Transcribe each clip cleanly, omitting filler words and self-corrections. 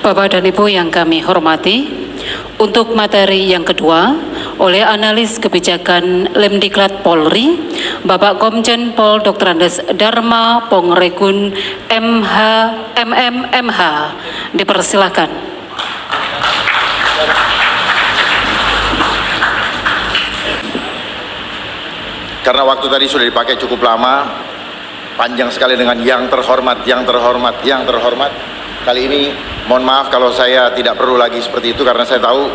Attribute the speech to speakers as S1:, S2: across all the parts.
S1: Bapak dan Ibu yang kami hormati, untuk materi yang kedua oleh analis kebijakan Lemdiklat Polri, Bapak Komjen Pol Dr. Andes Dharma Pongregun MMMH, dipersilakan.
S2: Karena waktu tadi sudah dipakai cukup lama, panjang sekali dengan yang terhormat, yang terhormat, yang terhormat. Kali ini mohon maaf kalau saya tidak perlu lagi seperti itu, karena saya tahu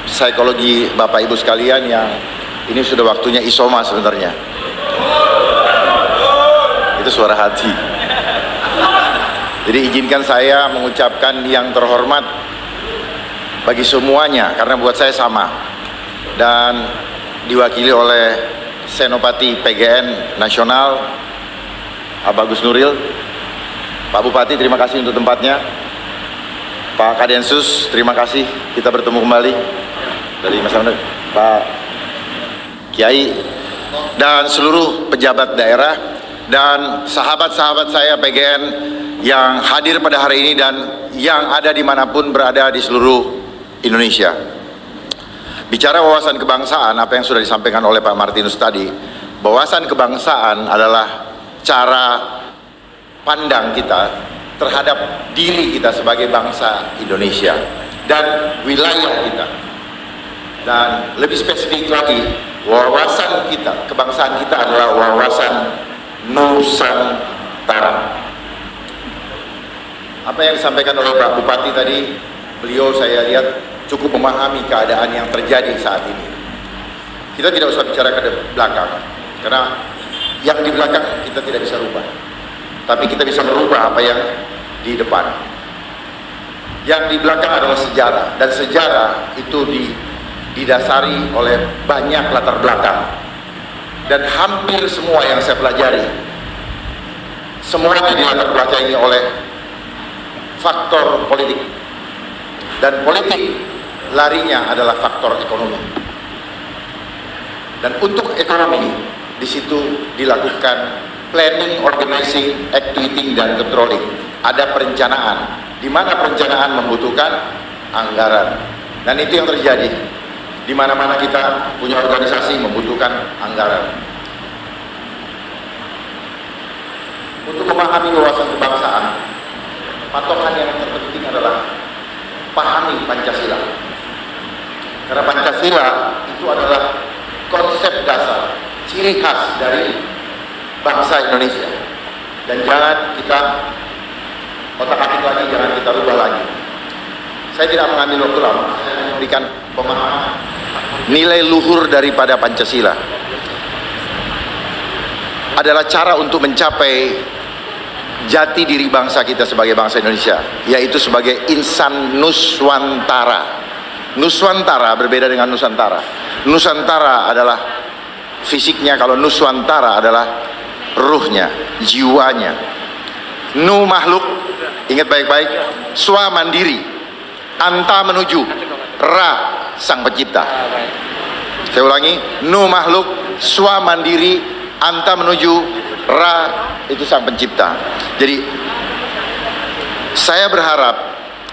S2: psikologi Bapak Ibu sekalian yang ini sudah waktunya isoma sebenarnya. Itu suara hati. Jadi izinkan saya mengucapkan yang terhormat bagi semuanya, karena buat saya sama. Dan diwakili oleh Senopati PGN Nasional, Bagus Nuril. Pak Bupati, terima kasih untuk tempatnya. Pak Kadensus, terima kasih, kita bertemu kembali. Dari Mas Ahmad, Pak Kiai, dan seluruh pejabat daerah, dan sahabat-sahabat saya PGN yang hadir pada hari ini dan yang ada dimanapun berada di seluruh Indonesia. Bicara wawasan kebangsaan, apa yang sudah disampaikan oleh Pak Martinus tadi, wawasan kebangsaan adalah cara pandang kita terhadap diri kita sebagai bangsa Indonesia dan wilayah kita. Dan lebih spesifik lagi, wawasan kita, kebangsaan kita adalah wawasan Nusantara. Apa yang disampaikan oleh Pak Bupati tadi, beliau saya lihat cukup memahami keadaan yang terjadi saat ini. Kita tidak usah bicara ke belakang, karena yang di belakang kita tidak bisa rubah. Tapi kita bisa merubah apa yang di depan. Yang di belakang adalah sejarah, dan sejarah itu didasari oleh banyak latar belakang. Dan hampir semua yang saya pelajari, semuanya dilatar belakangi oleh faktor politik. Dan politik larinya adalah faktor ekonomi. Dan untuk ekonomi, di situ dilakukan planning, organizing, activating, dan controlling. Ada perencanaan, di mana perencanaan membutuhkan anggaran. Dan itu yang terjadi. Di mana-mana kita punya organisasi membutuhkan anggaran. Untuk memahami wawasan kebangsaan, patokan yang terpenting adalah pahami Pancasila. Karena Pancasila itu adalah konsep dasar, ciri khas dari bangsa Indonesia. Dan jangan kita otak-atik lagi, jangan kita rubah lagi. Saya tidak mengambil waktu lama, saya memberikan pemahaman nilai luhur daripada Pancasila. Adalah cara untuk mencapai jati diri bangsa kita sebagai bangsa Indonesia, yaitu sebagai insan Nuswantara. Nuswantara berbeda dengan Nusantara. Nusantara adalah fisiknya, kalau Nuswantara adalah ruhnya, jiwanya. Nu makhluk, ingat baik-baik, swa mandiri, anta menuju, ra sang pencipta. Saya ulangi, nu makhluk, swa mandiri, anta menuju, ra itu sang pencipta. Jadi saya berharap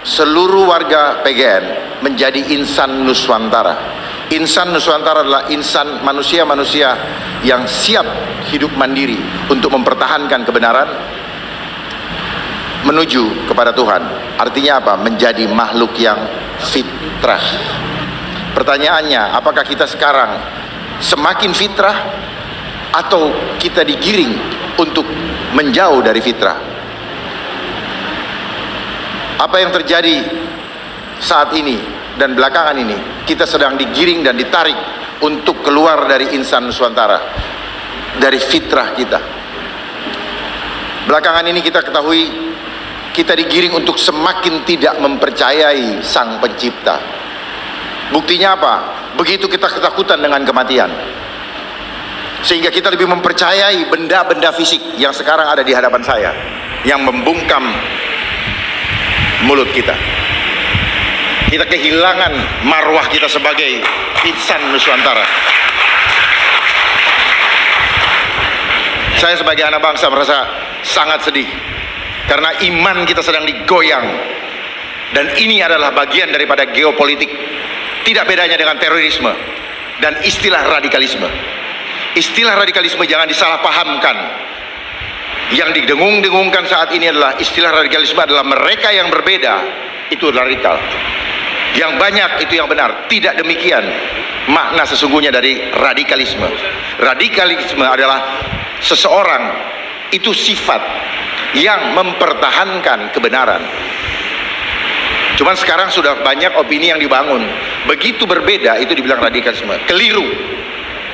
S2: seluruh warga PGN menjadi insan Nuswantara. Insan Nuswantara adalah insan manusia-manusia yang siap hidup mandiri untuk mempertahankan kebenaran menuju kepada Tuhan. Artinya apa? Menjadi makhluk yang fitrah. Pertanyaannya, apakah kita sekarang semakin fitrah atau kita digiring untuk menjauh dari fitrah? Apa yang terjadi saat ini dan belakangan ini, kita sedang digiring dan ditarik untuk keluar dari insan Nuswantara, dari fitrah kita. Belakangan ini kita ketahui, kita digiring untuk semakin tidak mempercayai sang pencipta. Buktinya apa? Begitu kita ketakutan dengan kematian, sehingga kita lebih mempercayai benda-benda fisik yang sekarang ada di hadapan saya, yang membungkam mulut kita. Kita kehilangan marwah kita sebagai insan Nuswantara. Saya sebagai anak bangsa merasa sangat sedih karena iman kita sedang digoyang Dan ini adalah bagian daripada geopolitik. Tidak bedanya dengan terorisme dan istilah radikalisme. Istilah radikalisme jangan disalahpahamkan. Yang didengung-dengungkan saat ini adalah istilah radikalisme adalah mereka yang berbeda itu radikal. Yang banyak itu yang benar. Tidak demikian makna sesungguhnya dari radikalisme. Radikalisme adalah seseorang itu sifat yang mempertahankan kebenaran. Cuman sekarang sudah banyak opini yang dibangun. Begitu berbeda itu dibilang radikalisme. Keliru.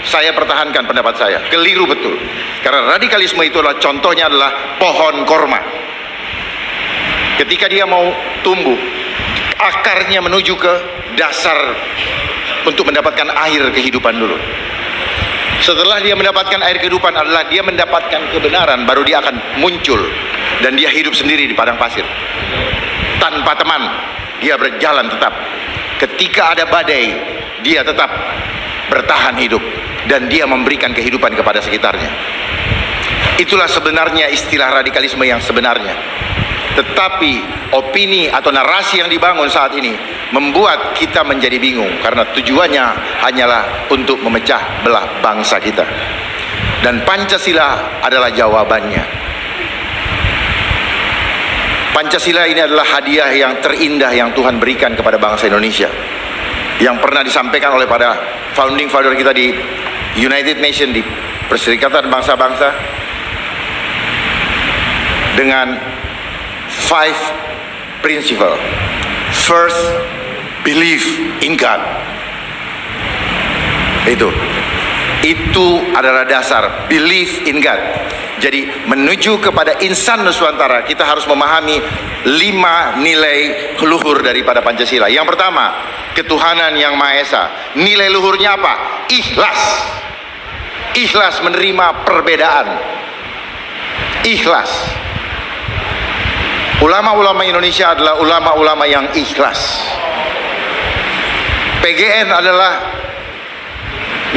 S2: Saya pertahankan pendapat saya. Keliru betul. Karena radikalisme itu adalah contohnya adalah pohon korma. Ketika dia mau tumbuh, akarnya menuju ke dasar untuk mendapatkan air kehidupan dulu. Setelah dia mendapatkan air kehidupan adalah dia mendapatkan kebenaran, baru dia akan muncul dan dia hidup sendiri di padang pasir. Tanpa teman, dia berjalan tetap. Ketika ada badai, dia tetap bertahan hidup dan dia memberikan kehidupan kepada sekitarnya. Itulah sebenarnya istilah radikalisme yang sebenarnya. Tetapi opini atau narasi yang dibangun saat ini membuat kita menjadi bingung karena tujuannya hanyalah untuk memecah belah bangsa kita. Dan Pancasila adalah jawabannya. Pancasila ini adalah hadiah yang terindah yang Tuhan berikan kepada bangsa Indonesia, yang pernah disampaikan oleh pada founding father kita di United Nations, di Perserikatan Bangsa-Bangsa, dengan 5 principle. First, believe in God. Itu adalah dasar, believe in God. Jadi menuju kepada insan Nusantara, kita harus memahami 5 nilai luhur daripada Pancasila. Yang pertama, ketuhanan yang Maha Esa. Nilai luhurnya apa? Ikhlas. Ikhlas menerima perbedaan. Ikhlas. Ulama-ulama Indonesia adalah ulama-ulama yang ikhlas. PGN adalah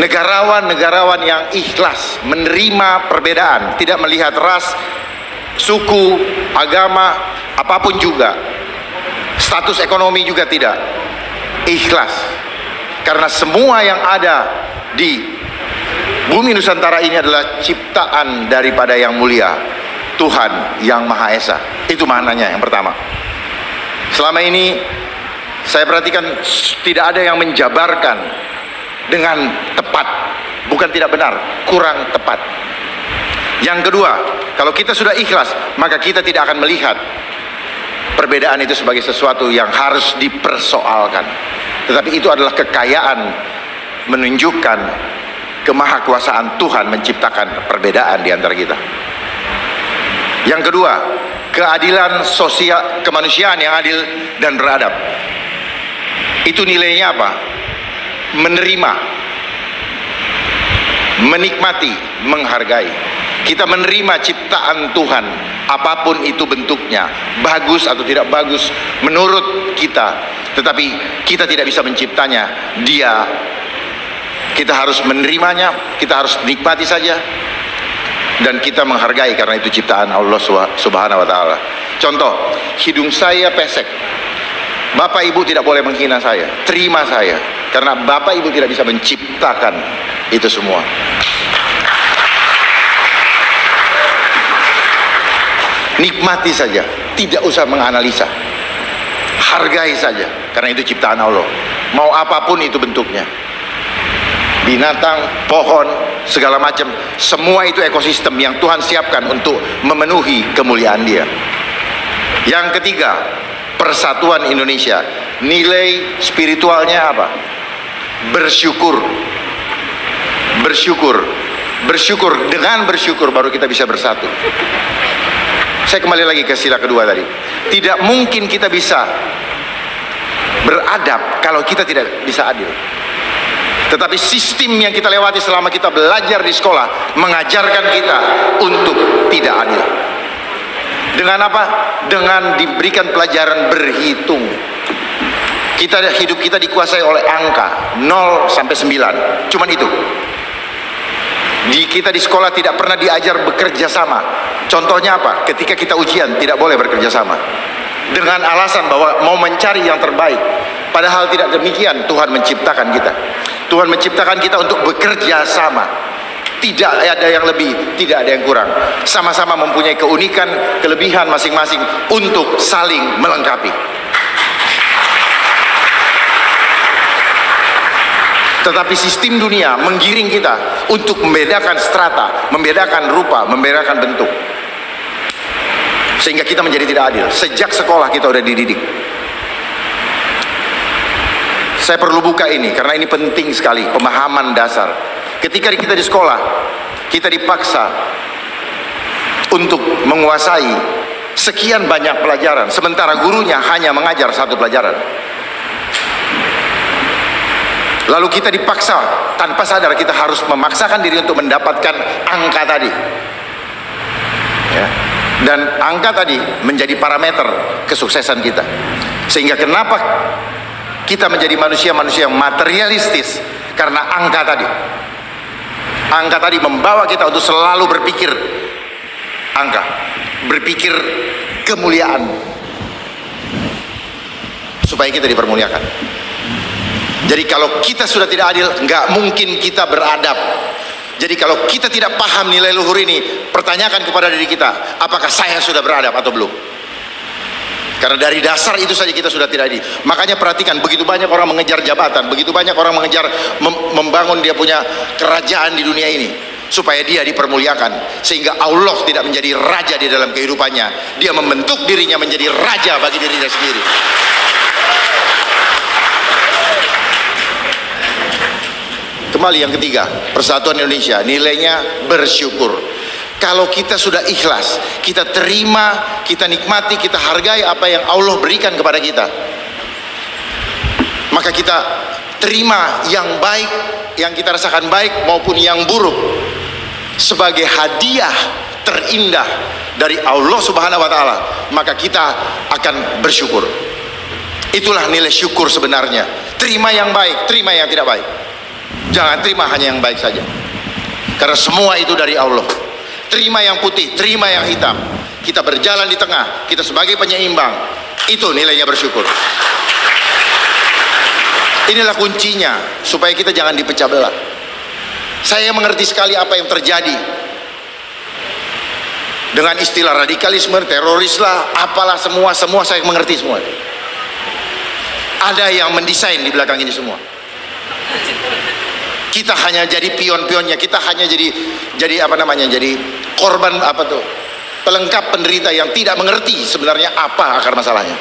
S2: negarawan-negarawan yang ikhlas menerima perbedaan, tidak melihat ras, suku, agama, apapun juga, status ekonomi juga tidak. Ikhlas. Karena semua yang ada di bumi Nusantara ini adalah ciptaan daripada yang mulia, Tuhan yang Maha Esa. Itu maknanya yang pertama. Selama ini saya perhatikan tidak ada yang menjabarkan dengan tepat, bukan tidak benar, kurang tepat. Yang kedua, kalau kita sudah ikhlas, maka kita tidak akan melihat perbedaan itu sebagai sesuatu yang harus dipersoalkan. Tetapi itu adalah kekayaan, menunjukkan kemahakuasaan Tuhan menciptakan perbedaan di antara kita. Yang kedua, keadilan sosial, kemanusiaan yang adil dan beradab. Itu nilainya apa? Menerima, menikmati, menghargai. Kita menerima ciptaan Tuhan, apapun itu bentuknya, bagus atau tidak bagus menurut kita, tetapi kita tidak bisa menciptanya. Kita harus menerimanya, kita harus nikmati saja, dan kita menghargai karena itu ciptaan Allah Subhanahu wa Ta'ala. Contoh, hidung saya pesek, Bapak Ibu tidak boleh menghina saya, terima saya, karena Bapak Ibu tidak bisa menciptakan itu semua. Nikmati saja, tidak usah menganalisa, hargai saja, karena itu ciptaan Allah. Mau apapun itu bentuknya, binatang, pohon, segala macam, semua itu ekosistem yang Tuhan siapkan untuk memenuhi kemuliaan Dia. Yang ketiga, persatuan Indonesia. Nilai spiritualnya apa? Bersyukur. Bersyukur. Bersyukur. Dengan bersyukur baru kita bisa bersatu. Saya kembali lagi ke sila kedua tadi. Tidak mungkin kita bisa beradab kalau kita tidak bisa adil. Tetapi sistem yang kita lewati selama kita belajar di sekolah mengajarkan kita untuk tidak adil. Dengan apa? Dengan diberikan pelajaran berhitung. Hidup kita dikuasai oleh angka 0 sampai 9. Cuman itu. Kita di sekolah tidak pernah diajar bekerja sama. Contohnya apa? Ketika kita ujian tidak boleh bekerja sama. dengan alasan bahwa mau mencari yang terbaik. Padahal tidak demikian Tuhan menciptakan kita. Tuhan menciptakan kita untuk bekerja sama. Tidak ada yang lebih, tidak ada yang kurang. Sama-sama mempunyai keunikan, kelebihan masing-masing untuk saling melengkapi. Tetapi sistem dunia menggiring kita untuk membedakan strata, membedakan rupa, membedakan bentuk. Sehingga kita menjadi tidak adil. Sejak sekolah kita udah dididik. Saya perlu buka ini karena ini penting sekali, pemahaman dasar. Ketika kita di sekolah, kita dipaksa untuk menguasai sekian banyak pelajaran, sementara gurunya hanya mengajar satu pelajaran. Lalu kita dipaksa tanpa sadar, kita harus memaksakan diri untuk mendapatkan angka tadi. Ya. Dan angka tadi menjadi parameter kesuksesan kita. Sehingga kenapa kita menjadi manusia-manusia yang materialistis? Karena angka tadi. Angka tadi membawa kita untuk selalu berpikir angka, berpikir kemuliaan, supaya kita dipermuliakan. Jadi kalau kita sudah tidak adil, nggak mungkin kita beradab. Jadi kalau kita tidak paham nilai luhur ini, pertanyakan kepada diri kita, apakah saya sudah beradab atau belum? Karena dari dasar itu saja kita sudah tidak adil. Makanya perhatikan, begitu banyak orang mengejar jabatan, begitu banyak orang mengejar membangun dia punya kerajaan di dunia ini, supaya dia dipermuliakan, sehingga Allah tidak menjadi raja di dalam kehidupannya. Dia membentuk dirinya menjadi raja bagi dirinya sendiri. Kembali yang ketiga, Persatuan Indonesia nilainya bersyukur. Kalau kita sudah ikhlas, kita terima, kita nikmati, kita hargai apa yang Allah berikan kepada kita, maka kita terima yang baik, yang kita rasakan baik maupun yang buruk, sebagai hadiah terindah dari Allah Subhanahu wa Ta'ala, maka kita akan bersyukur. Itulah nilai syukur sebenarnya. Terima yang baik, terima yang tidak baik. Jangan terima hanya yang baik saja, karena semua itu dari Allah. Terima yang putih, terima yang hitam. Kita berjalan di tengah, kita sebagai penyeimbang. Itu nilainya bersyukur. Inilah kuncinya, supaya kita jangan dipecah belah. Saya mengerti sekali apa yang terjadi dengan istilah radikalisme, teroris lah, apalah, semua saya mengerti semua. Ada yang mendesain di belakang ini semua. Kita hanya jadi pion-pionnya, kita hanya jadi apa namanya, jadi korban, apa tuh, pelengkap penderita yang tidak mengerti sebenarnya apa akar masalahnya.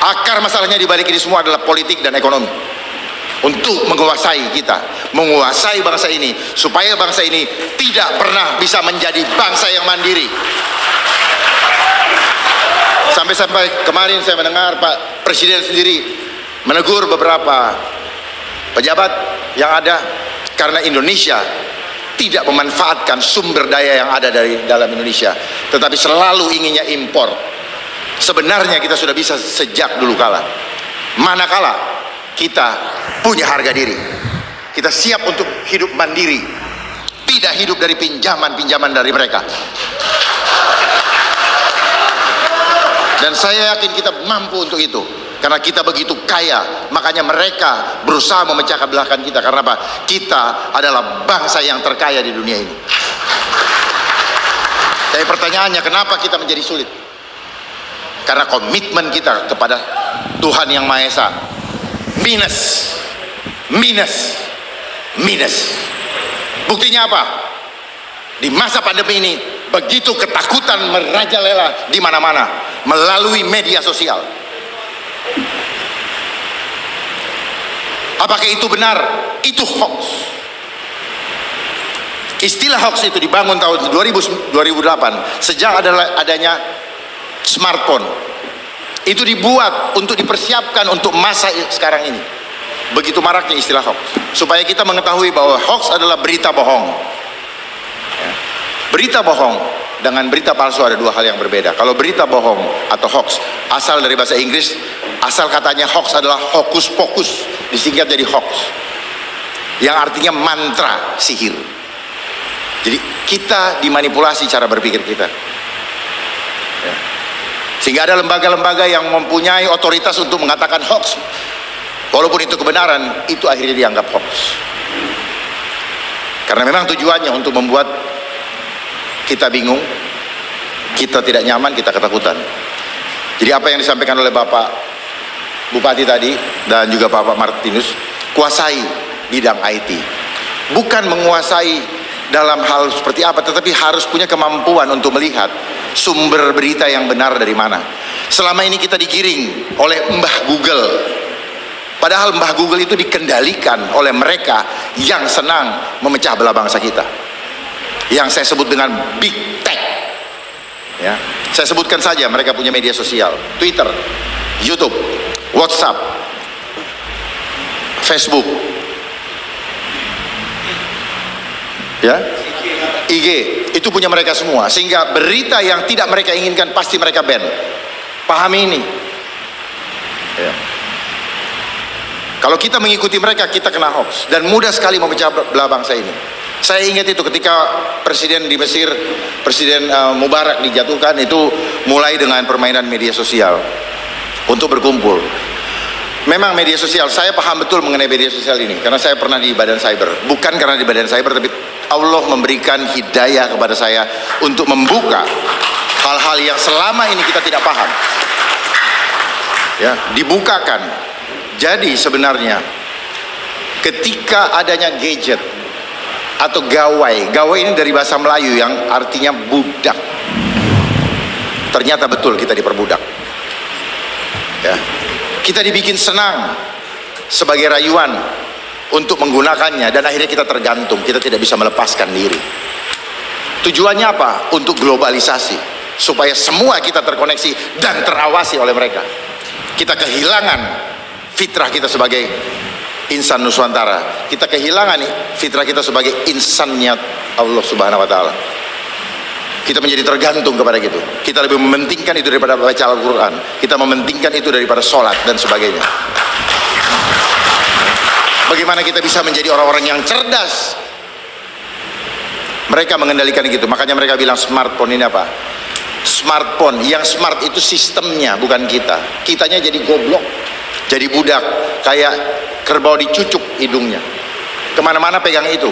S2: Akar masalahnya di balik ini semua adalah politik dan ekonomi, untuk menguasai kita, menguasai bangsa ini, supaya bangsa ini tidak pernah bisa menjadi bangsa yang mandiri. Sampai kemarin saya mendengar Pak Presiden sendiri menegur beberapa pejabat yang ada karena Indonesia tidak memanfaatkan sumber daya yang ada dari dalam Indonesia, tetapi selalu inginnya impor. Sebenarnya kita sudah bisa sejak dulu kala, manakala kita punya harga diri, kita siap untuk hidup mandiri, tidak hidup dari pinjaman-pinjaman dari mereka. Dan saya yakin kita mampu untuk itu, karena kita begitu kaya. Makanya mereka berusaha memecahkan belahkan kita. Karena apa? Kita adalah bangsa yang terkaya di dunia ini. Tapi pertanyaannya, kenapa kita menjadi sulit? Karena komitmen kita kepada Tuhan Yang Maha Esa minus. Buktinya apa? Di masa pandemi ini, begitu ketakutan merajalela di mana-mana melalui media sosial. Apakah itu benar? Itu hoax. Istilah hoax itu dibangun tahun 2008 sejak adanya smartphone. Itu dibuat untuk dipersiapkan untuk masa sekarang ini. Begitu maraknya istilah hoax, supaya kita mengetahui bahwa hoax adalah berita bohong. Berita bohong dengan berita palsu ada dua hal yang berbeda. Kalau berita bohong atau hoax asal dari bahasa Inggris, asal katanya hoax adalah hokus pokus, disingkat jadi hoax, yang artinya mantra sihir. Jadi kita dimanipulasi cara berpikir kita. Ya. Sehingga ada lembaga-lembaga yang mempunyai otoritas untuk mengatakan hoax. Walaupun itu kebenaran, itu akhirnya dianggap hoax. Karena memang tujuannya untuk membuat kita bingung, kita tidak nyaman, kita ketakutan. Jadi apa yang disampaikan oleh Bapak Bupati tadi dan juga Bapak Martinus, kuasai bidang IT. Bukan menguasai dalam hal seperti apa, tetapi harus punya kemampuan untuk melihat sumber berita yang benar dari mana. Selama ini kita digiring oleh Mbah Google, padahal Mbah Google itu dikendalikan oleh mereka yang senang memecah belah bangsa kita, yang saya sebut dengan Big Tech. Ya, saya sebutkan saja, mereka punya media sosial, Twitter, YouTube, WhatsApp, Facebook, ya, IG, itu punya mereka semua. Sehingga berita yang tidak mereka inginkan pasti mereka ban. Pahami ini. Ya. Kalau kita mengikuti mereka, kita kena hoax dan mudah sekali memecah belah bangsa ini. Saya ingat itu ketika Presiden di Mesir, Presiden Mubarak dijatuhkan, itu mulai dengan permainan media sosial untuk berkumpul. Memang media sosial, saya paham betul mengenai media sosial ini karena saya pernah di Badan Cyber. Bukan karena di Badan Cyber, tapi Allah memberikan hidayah kepada saya untuk membuka hal-hal yang selama ini kita tidak paham. Ya, dibukakan. Jadi sebenarnya ketika adanya gadget atau gawai, gawai ini dari bahasa Melayu yang artinya budak. Ternyata betul kita diperbudak. Ya. Kita dibikin senang sebagai rayuan untuk menggunakannya dan akhirnya kita tergantung, kita tidak bisa melepaskan diri. Tujuannya apa? Untuk globalisasi, supaya semua kita terkoneksi dan terawasi oleh mereka. Kita kehilangan fitrah kita sebagai insan Nusantara. Kita kehilangan fitrah kita sebagai insannya Allah Subhanahu wa taala. Kita menjadi tergantung kepada gitu. Kita lebih mementingkan itu daripada baca Al-Quran. Kita mementingkan itu daripada sholat dan sebagainya. Bagaimana kita bisa menjadi orang-orang yang cerdas? Mereka mengendalikan gitu. Makanya mereka bilang smartphone ini apa? Smartphone. Yang smart itu sistemnya, bukan kita. Kitanya jadi goblok, jadi budak, kayak kerbau dicucuk hidungnya. Kemana-mana pegang itu.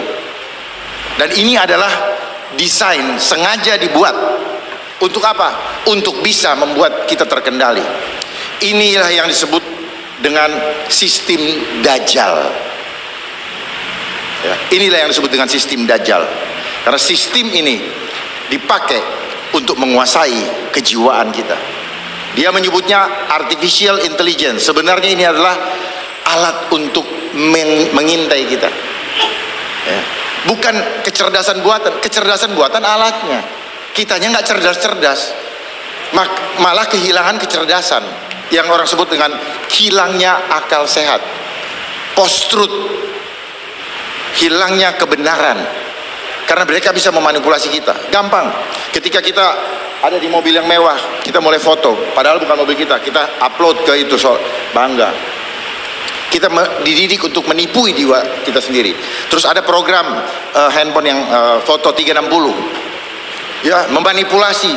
S2: Dan ini adalah desain sengaja dibuat untuk apa? Untuk bisa membuat kita terkendali. Inilah yang disebut dengan sistem Dajjal. Ya, inilah yang disebut dengan sistem Dajjal. Karena sistem ini dipakai untuk menguasai kejiwaan kita. Dia menyebutnya artificial intelligence. Sebenarnya ini adalah alat untuk mengintai kita. Ya. Bukan kecerdasan buatan. Kecerdasan buatan alatnya. Kitanya nggak cerdas-cerdas. Malah kehilangan kecerdasan. Yang orang sebut dengan hilangnya akal sehat. Post-truth. Hilangnya kebenaran. Karena mereka bisa memanipulasi kita. Gampang. Ketika kita ada di mobil yang mewah, kita mulai foto. Padahal bukan mobil kita. Kita upload ke itu, bangga. Kita dididik untuk menipu jiwa kita sendiri. Terus ada program handphone yang foto 360. Ya, memanipulasi.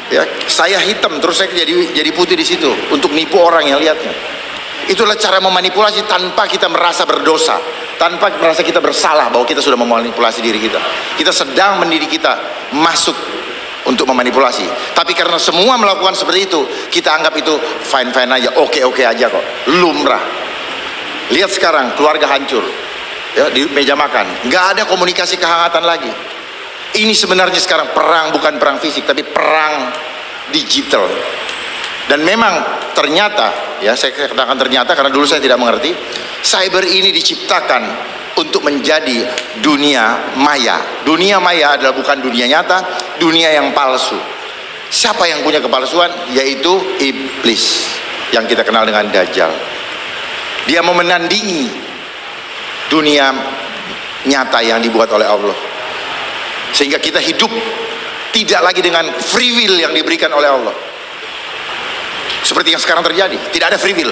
S2: Ya, saya hitam terus saya jadi putih di situ untuk nipu orang yang lihatnya. Itulah cara memanipulasi tanpa kita merasa berdosa, tanpa merasa kita bersalah bahwa kita sudah memanipulasi diri kita. Kita sedang mendidik kita masuk untuk memanipulasi. Tapi karena semua melakukan seperti itu, kita anggap itu fine-fine aja, oke-oke aja kok, lumrah. Lihat sekarang keluarga hancur, ya, di meja makan, nggak ada komunikasi kehangatan lagi. Ini sebenarnya sekarang perang, bukan perang fisik, tapi perang digital. Dan memang ternyata, ya saya katakan ternyata karena dulu saya tidak mengerti, cyber ini diciptakan untuk menjadi dunia maya. Dunia maya adalah bukan dunia nyata, dunia yang palsu. Siapa yang punya kepalsuan? Yaitu iblis, yang kita kenal dengan Dajjal. Dia mau menandingi dunia nyata yang dibuat oleh Allah, sehingga kita hidup tidak lagi dengan free will yang diberikan oleh Allah. Seperti yang sekarang terjadi, tidak ada free will,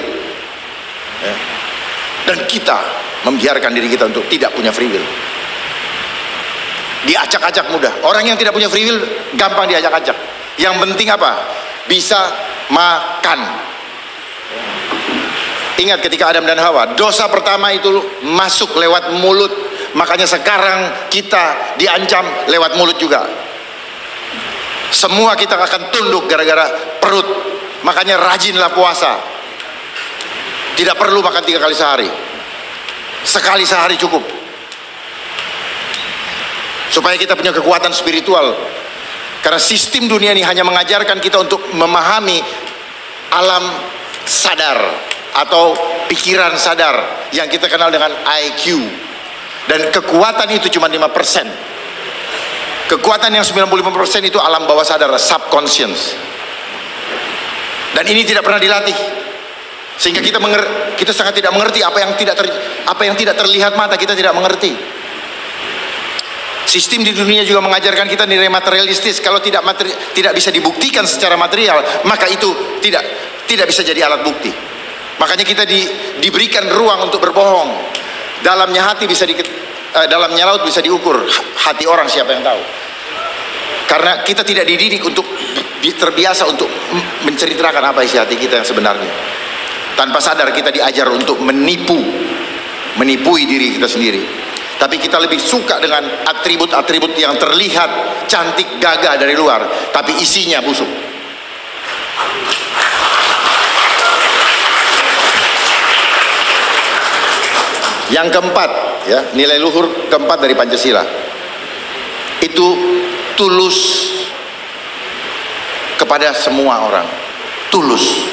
S2: ya. Dan kita membiarkan diri kita untuk tidak punya free will. Diacak-acak mudah. Orang yang tidak punya free will gampang diacak-acak. Yang penting apa? Bisa makan. Ingat ketika Adam dan Hawa, dosa pertama itu masuk lewat mulut. Makanya sekarang kita diancam lewat mulut juga. Semua kita akan tunduk gara-gara perut. Makanya rajinlah puasa. Tidak perlu makan 3 kali sehari. Sekali sehari cukup. Supaya kita punya kekuatan spiritual. Karena sistem dunia ini hanya mengajarkan kita untuk memahami alam sadar atau pikiran sadar yang kita kenal dengan IQ. Dan kekuatan itu cuma 5%. Kekuatan yang 95% itu alam bawah sadar, subconscious. Dan ini tidak pernah dilatih. Sehingga kita sangat tidak mengerti apa yang tidak terlihat mata, kita tidak mengerti. Sistem di dunia juga mengajarkan kita nilai materialistis. Kalau tidak bisa dibuktikan secara material, maka itu tidak bisa jadi alat bukti. Makanya kita diberikan ruang untuk berbohong. Dalamnya laut bisa diukur. Hati orang siapa yang tahu? Karena kita tidak dididik untuk terbiasa untuk menceritakan apa isi hati kita yang sebenarnya. Tanpa sadar kita diajar untuk menipui diri kita sendiri. Tapi kita lebih suka dengan atribut-atribut yang terlihat cantik gagah dari luar, tapi isinya busuk. Yang keempat, ya, nilai luhur keempat dari Pancasila itu tulus kepada semua orang. Tulus,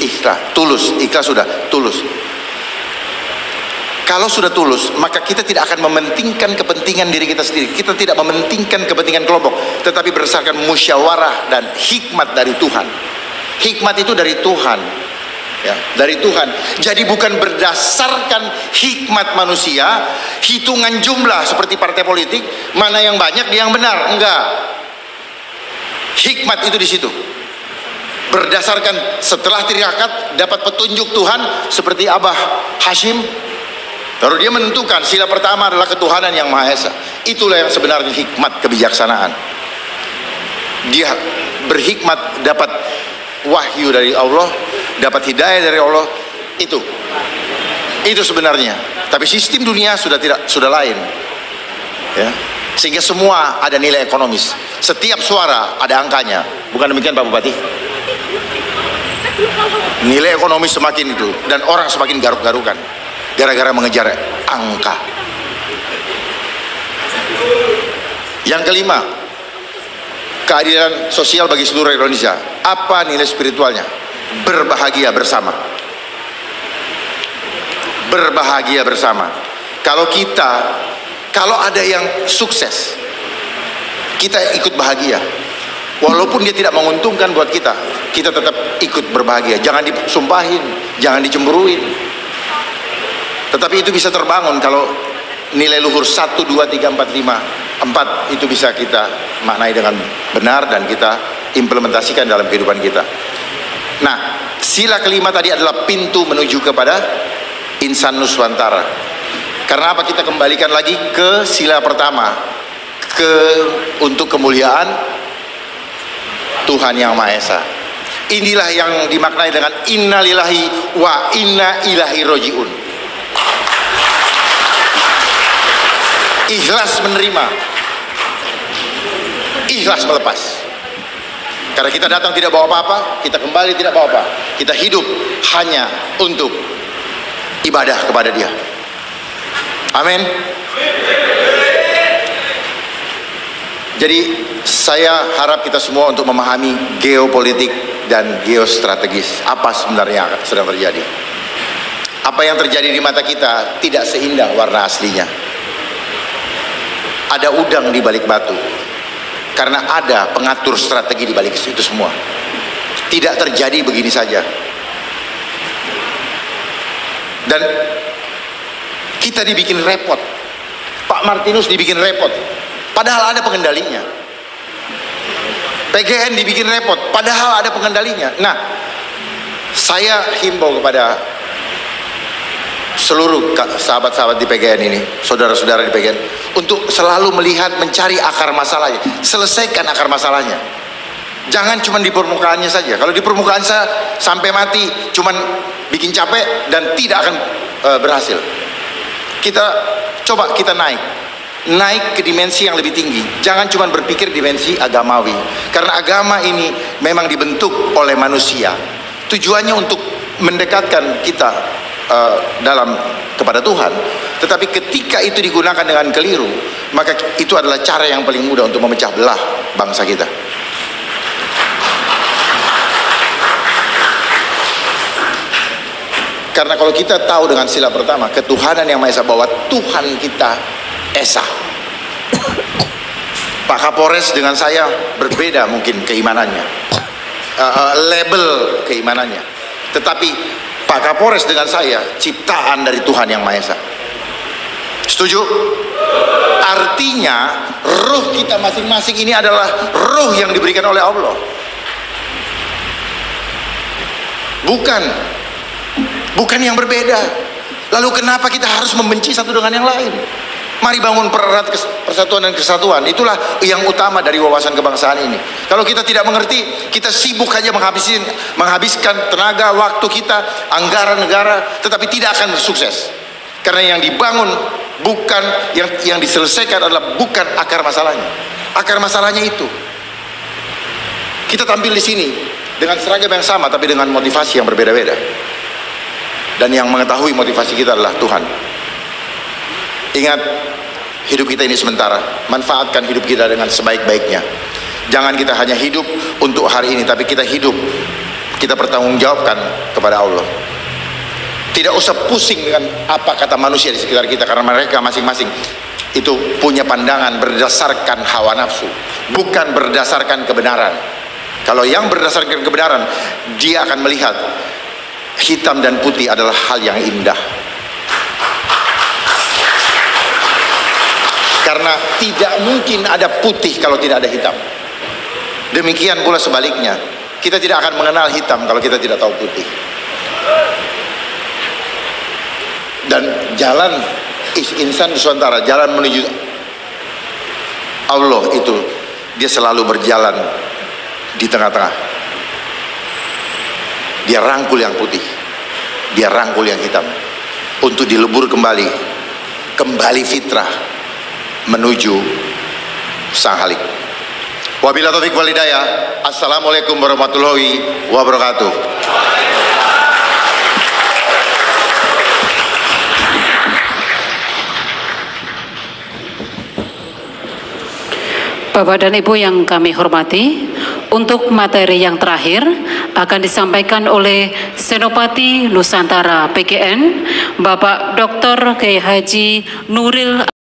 S2: ikhlas sudah tulus. Kalau sudah tulus, maka kita tidak akan mementingkan kepentingan diri kita sendiri. Kita tidak mementingkan kepentingan kelompok, tetapi berdasarkan musyawarah dan hikmat dari Tuhan. Hikmat itu dari Tuhan, ya, dari Tuhan. Jadi bukan berdasarkan hikmat manusia, hitungan jumlah seperti partai politik, mana yang banyak dia yang benar. Enggak. Hikmat itu di situ. Berdasarkan setelah tirakat dapat petunjuk Tuhan seperti Abah Hashim. Lalu dia menentukan sila pertama adalah ketuhanan yang Maha Esa. Itulah yang sebenarnya hikmat kebijaksanaan. Dia berhikmat, dapat wahyu dari Allah, dapat hidayah dari Allah. Itu sebenarnya. Tapi sistem dunia sudah lain, ya. Sehingga semua ada nilai ekonomis. Setiap suara ada angkanya. Bukan demikian Pak Bupati? Nilai ekonomis semakin itu, dan orang semakin garuk-garukan gara-gara mengejar angka. Yang kelima, keadilan sosial bagi seluruh Indonesia. Apa nilai spiritualnya? Berbahagia bersama. Berbahagia bersama. Kalau ada yang sukses, kita ikut bahagia. Walaupun dia tidak menguntungkan buat kita tetap ikut berbahagia. Jangan disumpahin, jangan dicemburuin. Tetapi itu bisa terbangun kalau nilai luhur 1, 2, 3, 4, 5, 4 itu bisa kita maknai dengan benar dan kita implementasikan dalam kehidupan kita. Nah, sila kelima tadi adalah pintu menuju kepada insan nuswantara. Karena apa? Kita kembalikan lagi ke sila pertama, untuk kemuliaan Tuhan yang Maha Esa. Inilah yang dimaknai dengan innalillahi wa inna ilaihi rajiun. Ikhlas menerima, ikhlas melepas. Karena kita datang tidak bawa apa-apa, kita kembali tidak bawa apa. Kita hidup hanya untuk ibadah kepada Dia. Amin. Jadi saya harap kita semua untuk memahami geopolitik dan geostrategis. Apa sebenarnya yang sedang terjadi? Apa yang terjadi di mata kita tidak seindah warna aslinya. Ada udang di balik batu, karena ada pengatur strategi di balik itu semua. Tidak terjadi begini saja. Dan kita dibikin repot. Pak Martinus dibikin repot, padahal ada pengendalinya. PGN dibikin repot, padahal ada pengendalinya. Nah, saya himbau kepada seluruh sahabat-sahabat di PGN ini, saudara-saudara di PGN, untuk selalu melihat, mencari akar masalahnya, selesaikan akar masalahnya. Jangan cuma di permukaannya saja. Kalau di permukaan saya sampai mati cuman bikin capek dan tidak akan berhasil. Kita coba kita naik ke dimensi yang lebih tinggi. Jangan cuma berpikir dimensi agamawi, karena agama ini memang dibentuk oleh manusia. Tujuannya untuk mendekatkan kita kepada Tuhan. Tetapi ketika itu digunakan dengan keliru, maka itu adalah cara yang paling mudah untuk memecah belah bangsa kita. Karena kalau kita tahu dengan sila pertama, ketuhanan yang Maha Esa, bahwa Tuhan kita Esa. Pak Kapolres dengan saya berbeda mungkin keimanannya, label keimanannya. Tetapi Pak Kapolres dengan saya ciptaan dari Tuhan yang Maha Esa. Setuju? Artinya ruh kita masing-masing ini adalah ruh yang diberikan oleh Allah. Bukan yang berbeda. Lalu kenapa kita harus membenci satu dengan yang lain? Mari bangun pererat persatuan dan kesatuan. Itulah yang utama dari wawasan kebangsaan ini. Kalau kita tidak mengerti, kita sibuk hanya menghabiskan tenaga, waktu kita, anggaran negara, tetapi tidak akan sukses. Karena yang dibangun bukan, yang diselesaikan adalah bukan akar masalahnya. Akar masalahnya itu. Kita tampil di sini dengan seragam yang sama, tapi dengan motivasi yang berbeda-beda. Dan yang mengetahui motivasi kita adalah Tuhan. Ingat, hidup kita ini sementara. Manfaatkan hidup kita dengan sebaik-baiknya. Jangan kita hanya hidup untuk hari ini, tapi kita hidup, kita bertanggungjawabkan kepada Allah. Tidak usah pusing dengan apa kata manusia di sekitar kita, karena mereka masing-masing itu punya pandangan berdasarkan hawa nafsu, bukan berdasarkan kebenaran. Kalau yang berdasarkan kebenaran, dia akan melihat hitam dan putih adalah hal yang indah. Karena tidak mungkin ada putih kalau tidak ada hitam. Demikian pula sebaliknya, kita tidak akan mengenal hitam kalau kita tidak tahu putih. Dan jalan insan Nusantara, jalan menuju Allah itu, dia selalu berjalan di tengah-tengah. Dia rangkul yang putih, dia rangkul yang hitam, untuk dilebur kembali fitrah menuju Sang Halik. Wabillahi taufiq wal hidayah. Assalamualaikum warahmatullahi wabarakatuh.
S1: Bapak dan Ibu yang kami hormati, untuk materi yang terakhir akan disampaikan oleh Senopati Nusantara PGN, Bapak Dr. Kiai Haji Nuril